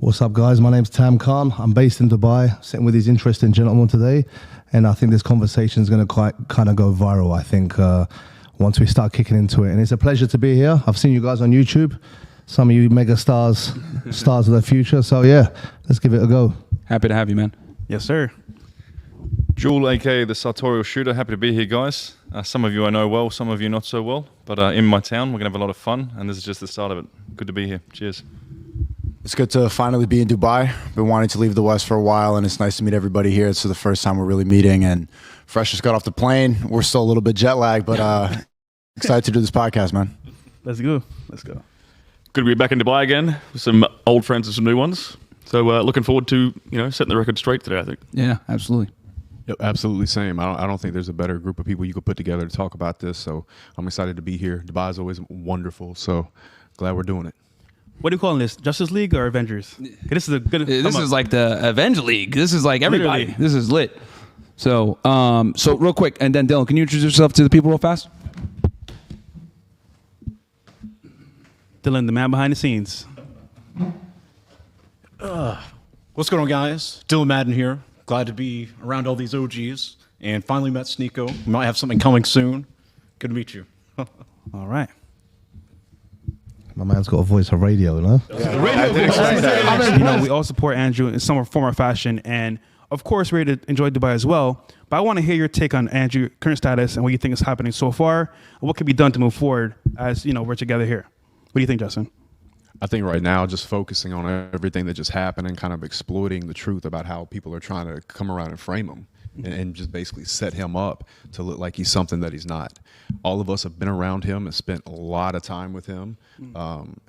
What's up, guys? My name's Tam Khan. I'm based in Dubai, sitting with these interesting gentlemen today, and I think this conversation is going to kind of go viral, I think, once we start kicking into it. And it's a pleasure to be here. I've seen you guys on YouTube, some of you mega stars of the future. So, yeah, let's give it a go. Happy to have you, man. Yes, sir. Jewel, aka the sartorial shooter, happy to be here, guys. Some of you I know well, some of you not so well, but in my town, we're going to have a lot of fun, and this is just the start of it. Good to be here. Cheers. It's good to finally be in Dubai. Been wanting to leave the West for a while, and it's nice to meet everybody here. It's the first time we're really meeting, and Fresh just got off the plane. We're still a little bit jet lagged, but excited to do this podcast, man. Let's go. Let's go. Good to be back in Dubai again with some old friends and some new ones. So looking forward to setting the record straight today, I think. Yeah, absolutely. Yep, absolutely same. I don't think there's a better group of people you could put together to talk about this. So I'm excited to be here. Dubai is always wonderful. So glad we're doing it. What are you calling this? Justice League or Avengers? This is a good. This is like the Avenge League. This is like everybody. Literally. This is lit. So, so real quick, and then Dylan, can you introduce yourself to the people real fast? Dylan, the man behind the scenes. What's going on, guys? Dylan Madden here. Glad to be around all these OGs and finally met Sneeko. We might have something coming soon. Good to meet you. All right. My man's got a voice of radio, no? We all support Andrew in some form or fashion, and of course, we're here to enjoy Dubai as well. But I want to hear your take on Andrew, current status, and what you think is happening so far, and what can be done to move forward as we're together here. What do you think, Justin? I think right now, just focusing on everything that just happened and kind of exploiting the truth about how people are trying to come around and frame him and just basically set him up to look like he's something that he's not. All of us have been around him and spent a lot of time with him.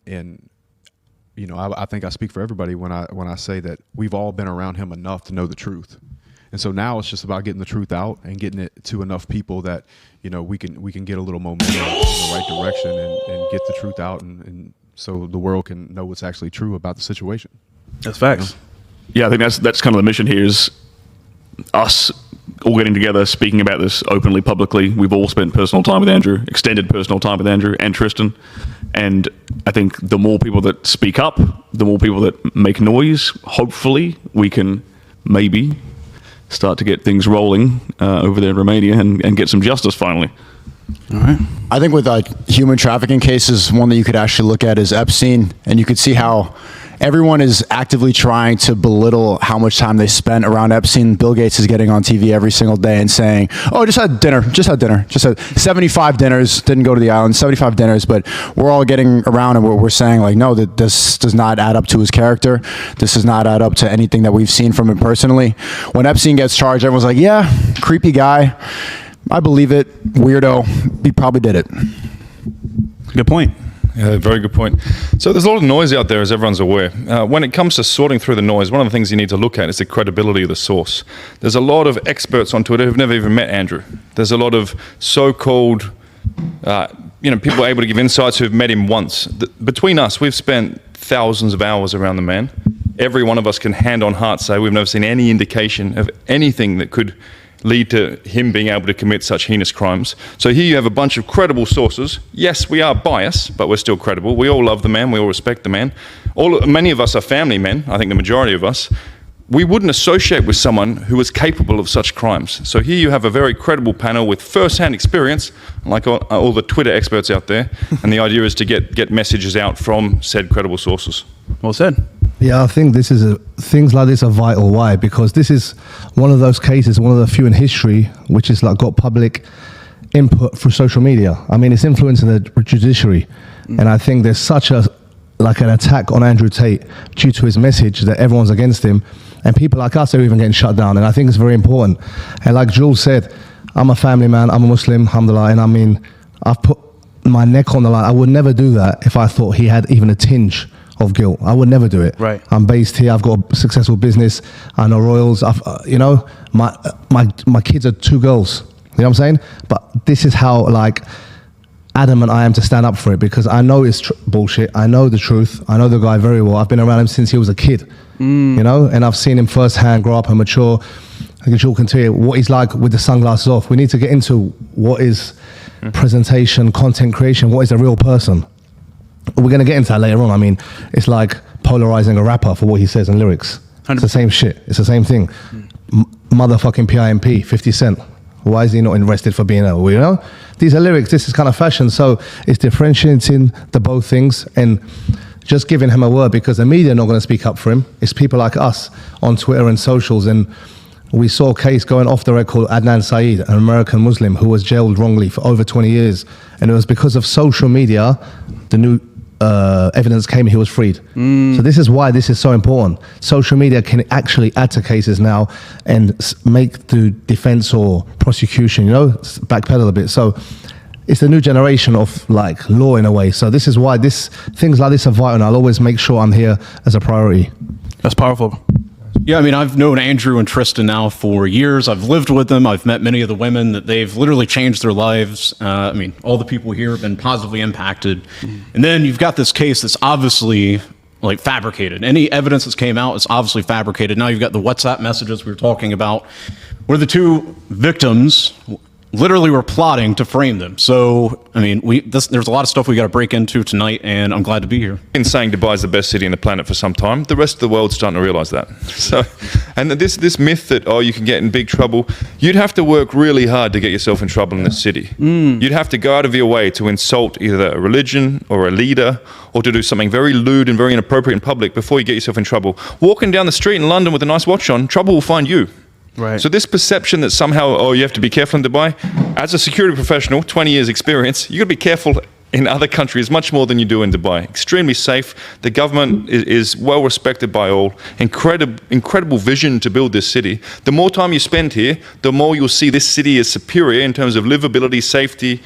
And I think I speak for everybody when I say that we've all been around him enough to know the truth. And so now it's just about getting the truth out and getting it to enough people that, we can get a little momentum in the right direction and get the truth out and so the world can know what's actually true about the situation. That's facts. Yeah, I think that's kind of the mission here is us all getting together, speaking about this openly, publicly. We've all spent personal time with Andrew, extended personal time with Andrew and Tristan. And I think the more people that speak up, the more people that make noise, hopefully we can maybe start to get things rolling over there in Romania and get some justice finally. All right. I think with human trafficking cases, one that you could actually look at is Epstein, and you could see how everyone is actively trying to belittle how much time they spent around Epstein. Bill Gates is getting on TV every single day and saying, oh, just had 75 dinners, didn't go to the island, 75 dinners, but we're all getting around and we're saying like, no, that this does not add up to his character. This does not add up to anything that we've seen from him personally. When Epstein gets charged, everyone's like, yeah, creepy guy. I believe it, weirdo, he probably did it. Good point. Yeah, very good point. So there's a lot of noise out there, as everyone's aware. When it comes to sorting through the noise, one of the things you need to look at is the credibility of the source. There's a lot of experts on Twitter who've never even met Andrew. There's a lot of so-called, people able to give insights who've met him once. Between us, we've spent thousands of hours around the man. Every one of us can hand on heart say we've never seen any indication of anything that could lead to him being able to commit such heinous crimes. So here you have a bunch of credible sources. Yes, we are biased, but we're still credible. We all love the man. We all respect the man. Many of us are family men. I think the majority of us. We wouldn't associate with someone who was capable of such crimes. So here you have a very credible panel with first-hand experience, like all the Twitter experts out there. And the idea is to get messages out from said credible sources. Well said. Yeah, I think things like this are vital. Why? Because this is one of those cases, one of the few in history, which is like got public input through social media. I mean, it's influencing the judiciary. And I think there's such an attack on Andrew Tate due to his message that everyone's against him. And people like us are even getting shut down. And I think it's very important. And like Jules said, I'm a family man, I'm a Muslim, alhamdulillah. And I mean, I've put my neck on the line. I would never do that if I thought he had even a tinge of guilt. I would never do it. Right. I'm based here. I've got a successful business. I know royals. My kids are 2 girls. You know what I'm saying? But this is how adamant I am to stand up for it, because I know it's bullshit. I know the truth. I know the guy very well. I've been around him since he was a kid. And I've seen him firsthand grow up and mature. I think Joel can tell you what he's like with the sunglasses off. We need to get into what is presentation, content creation, what is a real person. We're going to get into that later on. I mean, it's like polarizing a rapper for what he says in lyrics. It's the same shit. It's the same thing. Motherfucking PIMP, 50 Cent. Why is he not arrested for being These are lyrics. This is kind of fashion. So it's differentiating the both things and just giving him a word, because the media are not going to speak up for him. It's people like us on Twitter and socials. And we saw a case going off the record, Adnan Syed, an American Muslim who was jailed wrongly for over 20 years. And it was because of social media, the new evidence came, he was freed. So this is why this is so important. Social media can actually add to cases now and make the defense or prosecution, backpedal a bit. So it's the new generation of like law in a way. So this is why things like this are vital, and I'll always make sure I'm here as a priority. That's powerful. Yeah, I mean, I've known Andrew and Tristan now for years. I've lived with them. I've met many of the women that they've literally changed their lives. I mean, all the people here have been positively impacted. And then you've got this case that's obviously like fabricated. Any evidence that's came out is obviously fabricated. Now you've got the WhatsApp messages we were talking about, where the two victims literally were plotting to frame them. So, I mean, there's a lot of stuff we got to break into tonight, and I'm glad to be here. Been saying Dubai is the best city on the planet for some time. The rest of the world's starting to realize that. So, and this myth that, you can get in big trouble, you'd have to work really hard to get yourself in trouble in this city. You'd have to go out of your way to insult either a religion or a leader, or to do something very lewd and very inappropriate in public before you get yourself in trouble. Walking down the street in London with a nice watch on, trouble will find you. Right. So this perception that somehow, you have to be careful in Dubai, as a security professional, 20 years experience, you got to be careful in other countries much more than you do in Dubai. Extremely safe. The government is well respected by all. Incredible vision to build this city. The more time you spend here, the more you'll see this city is superior in terms of livability, safety,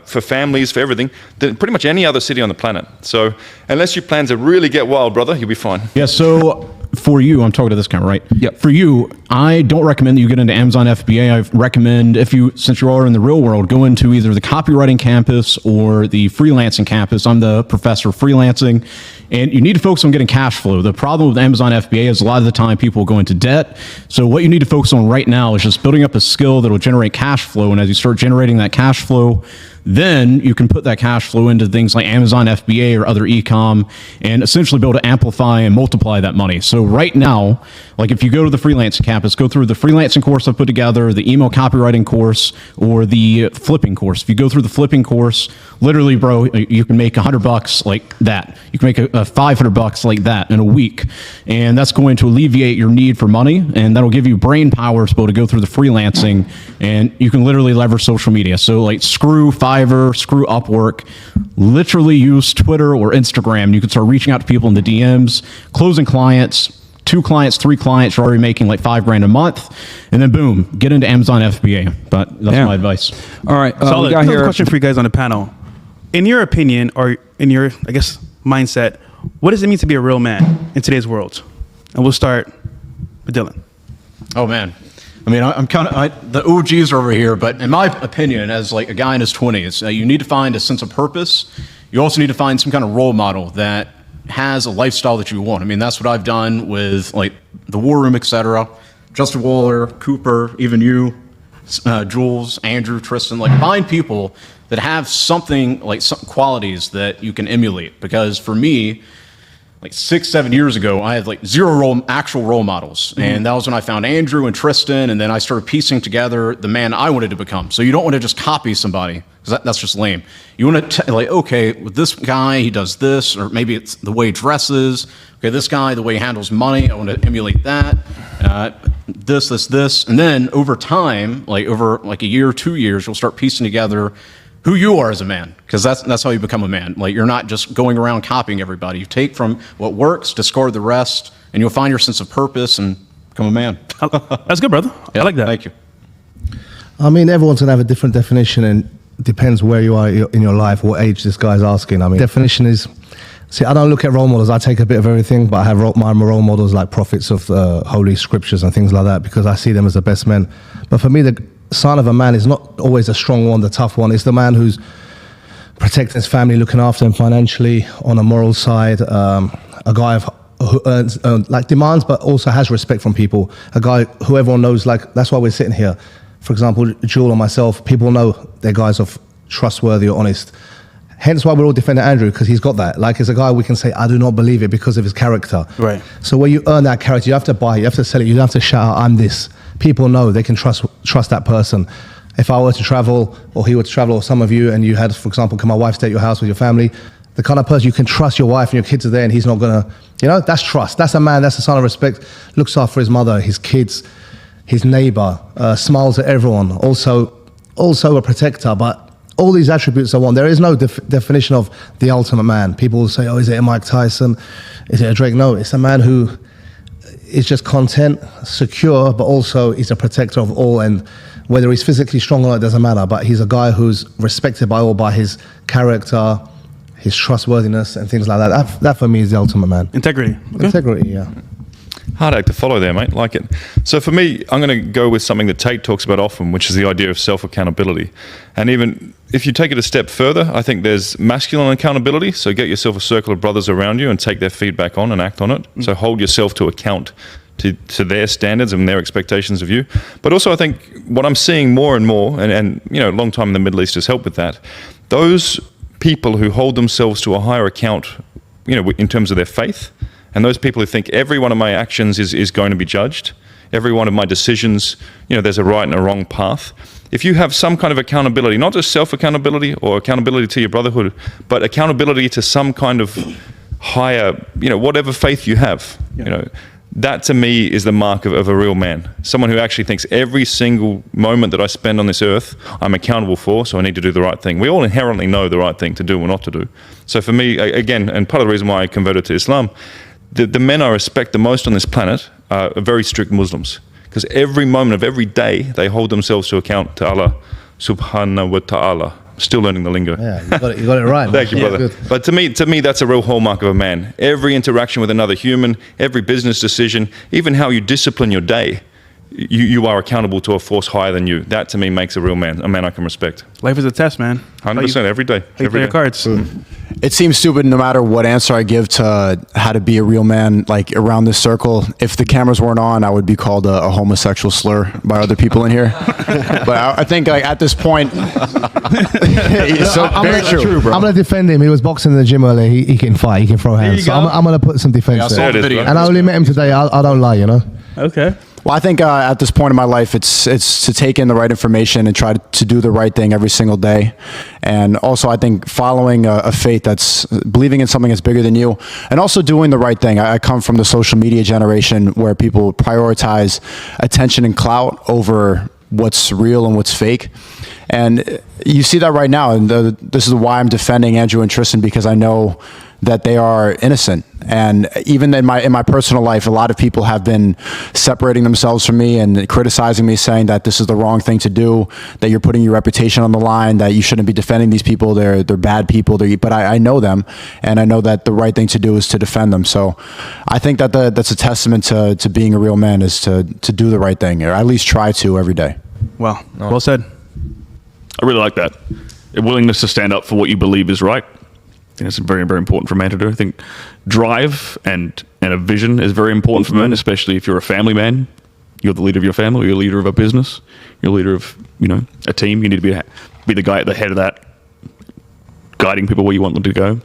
for families, for everything, than pretty much any other city on the planet. So unless you plan to really get wild, brother, you'll be fine. Yeah, so for you, I'm talking to this camera, right? Yep. For you, I don't recommend that you get into Amazon FBA. I recommend, since you are in the real world, go into either the copywriting campus or the freelancing campus. I'm the professor of freelancing, and you need to focus on getting cash flow. The problem with Amazon FBA is a lot of the time people go into debt. So what you need to focus on right now is just building up a skill that will generate cash flow. And as you start generating that cash flow, then you can put that cash flow into things like Amazon FBA or other e-com and essentially be able to amplify and multiply that money. So right now, like if you go to the freelancing campus, go through the freelancing course I've put together, the email copywriting course, or the flipping course. If you go through the flipping course, literally, bro, you can make $100 like that. You can make a $500 like that in a week. And that's going to alleviate your need for money, and that'll give you brain power to be able to go through the freelancing, and you can literally leverage social media. So like screw Fiverr, screw Upwork, literally use Twitter or Instagram. You can start reaching out to people in the DMs, closing clients, 2 clients, 3 clients, you're already making like $5,000 a month, and then boom, get into Amazon FBA. But that's my advice. All right. So We got another here. question for you guys on the panel. In your opinion, or in your, mindset, what does it mean to be a real man in today's world? And we'll start with Dylan. Oh man, I mean, I'm kind of the OGs are over here, but in my opinion, as like a guy in his 20s, you need to find a sense of purpose. You also need to find some kind of role model that has a lifestyle that you want. I mean, that's what I've done with like the War Room, etc. Justin Waller, Cooper, even you, Jules, Andrew, Tristan. Like, find people that have something like some qualities that you can emulate. Because for me, like 6-7 years ago, I had like 0 actual role models. And that was when I found Andrew and Tristan, and then I started piecing together the man I wanted to become. So you don't want to just copy somebody, because that's just lame. You want to like, okay, with this guy, he does this, or maybe it's the way he dresses. Okay, this guy, the way he handles money, I want to emulate that. This. And then over time, like over like a year or 2 years, you'll start piecing together who you are as a man, because that's how you become a man. Like, you're not just going around copying everybody. You take from what works, discard the rest, and you'll find your sense of purpose and become a man. That's good, brother. I like that. Thank you. I mean, everyone's gonna have a different definition, and depends where you are in your life, what age this guy's asking. I mean, definition is, see, I don't look at role models. I take a bit of everything, but I have my role models like prophets of holy scriptures and things like that, because I see them as the best men. But for me, the sign of a man is not always a strong one, the tough one. It's the man who's protecting his family, looking after them financially, on a moral side, a guy who earns, like demands, but also has respect from people. A guy who everyone knows, like, that's why we're sitting here. For example, Jewel or myself, people know they're guys of trustworthy or honest, Hence why we're all defending Andrew, because he's got that. Like, as a guy, we can say, I do not believe it because of his character. Right. So when you earn that character, you have to buy it, you have to sell it, you don't have to shout out, I'm this. People know they can trust that person. If I were to travel, or he were to travel, or some of you, and you had, for example, can my wife stay at your house with your family, the kind of person you can trust your wife and your kids are there and he's not going to, that's trust. That's a man, that's a sign of respect, looks after his mother, his kids, his neighbor, smiles at everyone, also a protector, but all these attributes are one. There is no definition of the ultimate man. People will say, oh, is it a Mike Tyson? Is it a Drake? No, it's a man who is just content, secure, but also he's a protector of all. And whether he's physically strong or not, it doesn't matter. But he's a guy who's respected by all, by his character, his trustworthiness, and things like that. That for me is the ultimate man. Integrity. Okay. Integrity, yeah. Hard act to follow there, mate. Like it. So for me, I'm going to go with something that Tate talks about often, which is the idea of self-accountability. And even if you take it a step further, I think there's masculine accountability. So get yourself a circle of brothers around you and take their feedback on and act on it. So hold yourself to account to their standards and their expectations of you. But also I think what I'm seeing more and more, and a long time in the Middle East has helped with that, those people who hold themselves to a higher account, in terms of their faith, and those people who think every one of my actions is going to be judged, every one of my decisions, there's a right and a wrong path. If you have some kind of accountability, not just self-accountability or accountability to your brotherhood, but accountability to some kind of higher, whatever faith you have, that to me is the mark of a real man. Someone who actually thinks every single moment that I spend on this earth, I'm accountable for, so I need to do the right thing. We all inherently know the right thing to do or not to do. So for me, again, and part of the reason why I converted to Islam, the men I respect the most on this planet are very strict Muslims, because every moment of every day they hold themselves to account to Allah subhanahu wa ta'ala. Still learning the lingo. Yeah, you got it right. Thank you, brother. Good. But to me, that's a real hallmark of a man. Every interaction with another human, every business decision, even how you discipline your day, you are accountable to a force higher than you. That to me makes a real man, a man I can respect. Life is a test, man. 100% every day. How you Every play your day. cards. It seems stupid no matter what answer I give to how to be a real man, like around this circle. If the cameras weren't on, I would be called a homosexual slur by other people in here. But I think like at this point, very true, bro. I'm going to defend him. He was boxing in the gym earlier. He can fight. He can throw hands. So I'm going to put some defense Yeah, I saw there. the video. And I only met him today. I don't lie, Okay. Well, I think at this point in my life, it's to take in the right information and try to do the right thing every single day. And also, I think following a faith that's believing in something that's bigger than you, and also doing the right thing. I come from the social media generation where people prioritize attention and clout over what's real and what's fake. And you see that right now. And this is why I'm defending Andrew and Tristan, because I know that they are innocent. And even in my personal life, a lot of people have been separating themselves from me and criticizing me, saying that this is the wrong thing to do, that you're putting your reputation on the line, that you shouldn't be defending these people. They're bad people. But I know them, and I know that the right thing to do is to defend them. So I think that that's a testament to being a real man, is to do the right thing, or at least try to every day. Wow. Well said. I really like that. A willingness to stand up for what you believe is right. I think it's very, very important for a man to do. I think drive and a vision is very important for men, especially if you're a family man. You're the leader of your family. You're the leader of a business. You're the leader of a team. You need to be the guy at the head of that, guiding people where you want them to go.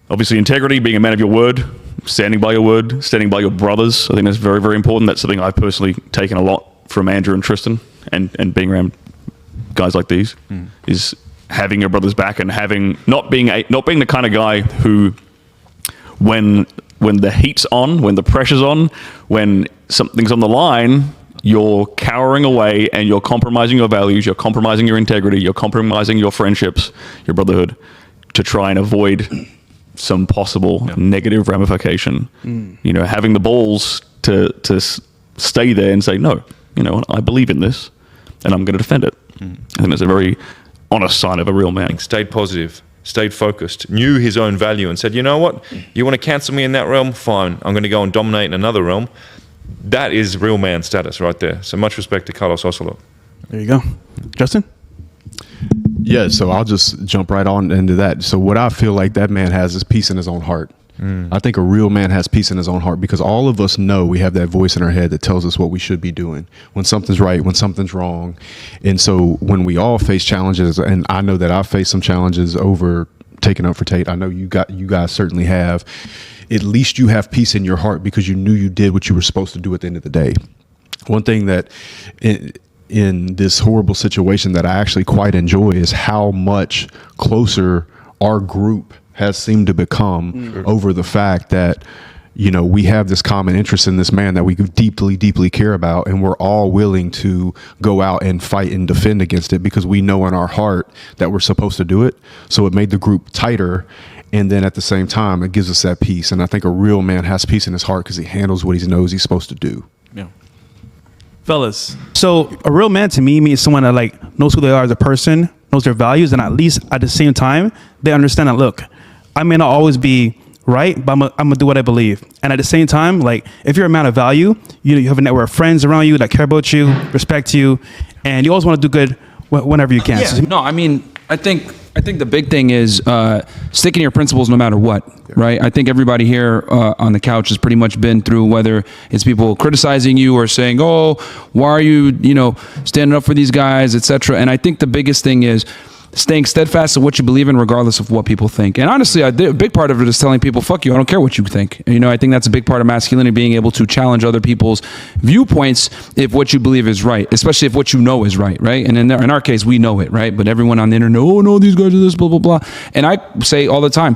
Obviously, integrity, being a man of your word, standing by your word, standing by your brothers. I think that's very, very important. That's something I've personally taken a lot from Andrew and Tristan, and being around guys like these is having your brother's back, and not being the kind of guy who, when the heat's on, when the pressure's on, when something's on the line, you're cowering away and you're compromising your values, you're compromising your integrity, you're compromising your friendships, your brotherhood, to try and avoid some possible negative ramification. Having the balls to stay there and say, no, I believe in this and I'm going to defend it. I think that's a very honest sign of a real man. Stayed positive, stayed focused, knew his own value, and said, you know what? You want to cancel me in that realm? Fine. I'm going to go and dominate in another realm. That is real man status right there. So much respect to Carlos Ocelot. There you go. Justin? Yeah, so I'll just jump right on into that. So what I feel like that man has is peace in his own heart. I think a real man has peace in his own heart, because all of us know we have that voice in our head that tells us what we should be doing, when something's right, when something's wrong. And so when we all face challenges, and I know that I've faced some challenges over taking up for Tate, I know you guys certainly have, at least you have peace in your heart because you knew you did what you were supposed to do at the end of the day. One thing that in this horrible situation that I actually quite enjoy is how much closer our group has seemed to become over the fact that, you know, we have this common interest in this man that we deeply, deeply care about, and we're all willing to go out and fight and defend against it because we know in our heart that we're supposed to do it. So it made the group tighter, and then at the same time, it gives us that peace. And I think a real man has peace in his heart because he handles what he knows he's supposed to do. Yeah. Fellas, so a real man to me means someone that like knows who they are as a person, knows their values, and at least at the same time, they understand that, look, I may not always be right, but I'm gonna do what I believe. And at the same time, like, if you're a man of value, you have a network of friends around you that care about you, respect you, and you always want to do good whenever you can. Yeah. So, No, I mean, I think the big thing is sticking to your principles no matter what, right? I think everybody here on the couch has pretty much been through, whether it's people criticizing you or saying, "Oh, why are you, standing up for these guys," etc. And I think the biggest thing is staying steadfast in what you believe in, regardless of what people think. And honestly, a big part of it is telling people, "Fuck you, I don't care what you think." I think that's a big part of masculinity, being able to challenge other people's viewpoints if what you believe is right, especially if what you know is right, right? And in our case, we know it, right? But everyone on the internet, "Oh no, these guys are this, blah blah blah." And I say all the time,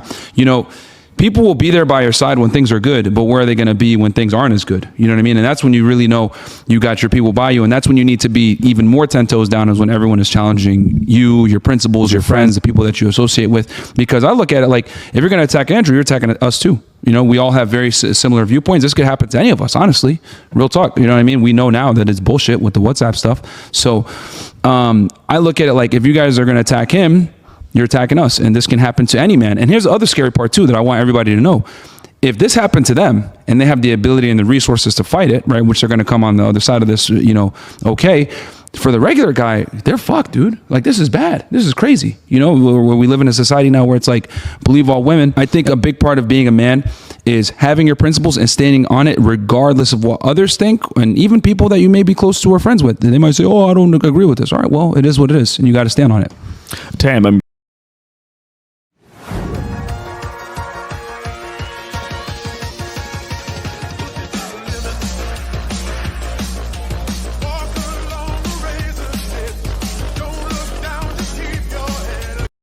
people will be there by your side when things are good, but where are they going to be when things aren't as good? You know what I mean? And that's when you really know you got your people by you. And that's when you need to be even more 10 toes down, is when everyone is challenging you, your principles, your friends, the people that you associate with. Because I look at it like, if you're going to attack Andrew, you're attacking us too. We all have very similar viewpoints. This could happen to any of us, honestly. Real talk. You know what I mean? We know now that it's bullshit with the WhatsApp stuff. So I look at it like, if you guys are going to attack him, you're attacking us, and this can happen to any man. And here's the other scary part too that I want everybody to know. If this happened to them and they have the ability and the resources to fight it, right, which they're going to come on the other side of this, okay, for the regular guy, they're fucked, dude. Like, this is bad. This is crazy. Where we live in a society now where it's like, believe all women. I think a big part of being a man is having your principles and standing on it regardless of what others think, and even people that you may be close to or friends with. They might say, "Oh, I don't agree with this." All right, well, it is what it is, and you got to stand on it. Tam,